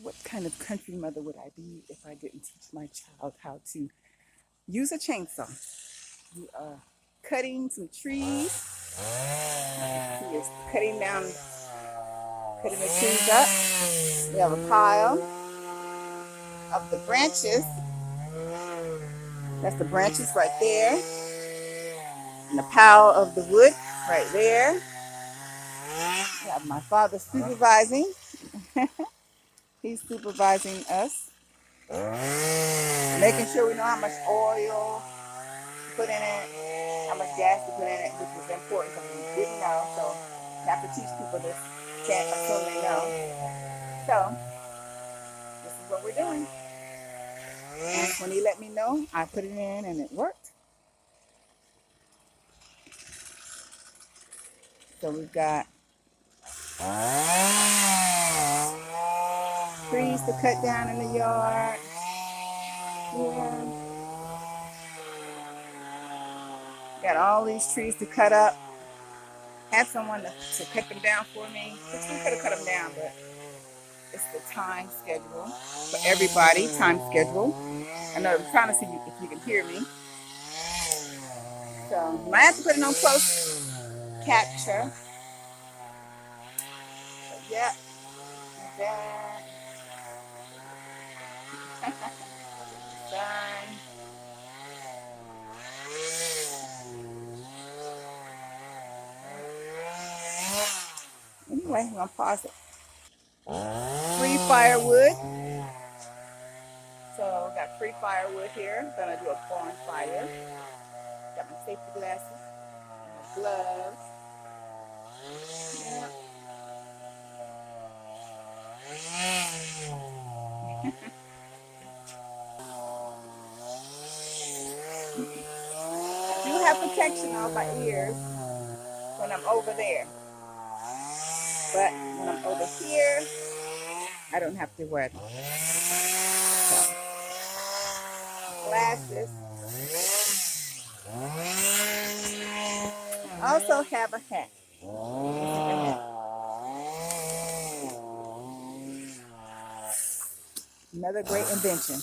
what kind of country mother would I be if I didn't teach my child how to use a chainsaw? We are cutting some trees. He is cutting the trees up. We have a pile of the branches. That's the branches right there. And a pile of the wood right there. We have my father supervising. He's supervising us. Making sure we know how much oil to put in it, how much gas to put in it, which is important because we didn't know. So you have to teach people this. Can't assume they know. So this is what we're doing. And when he let me know, I put it in and it worked. So we've got trees to cut down in the yard. Yeah. Got all these trees to cut up. Had someone to cut them down for me. Which we could have cut them down, but it's the time schedule for everybody. Time schedule. I know I'm trying to see if you can hear me. So I have to put it on close capture. But yeah. Done. Anyway, I'm gonna pause it. Free firewood. So got free firewood here. Gonna do a bonfire. Got my safety glasses, my gloves. Yeah. I do have protection on my ears when I'm over there. But when I'm over here, I don't have to wear them. So, glasses. Also have a hat. Another great invention.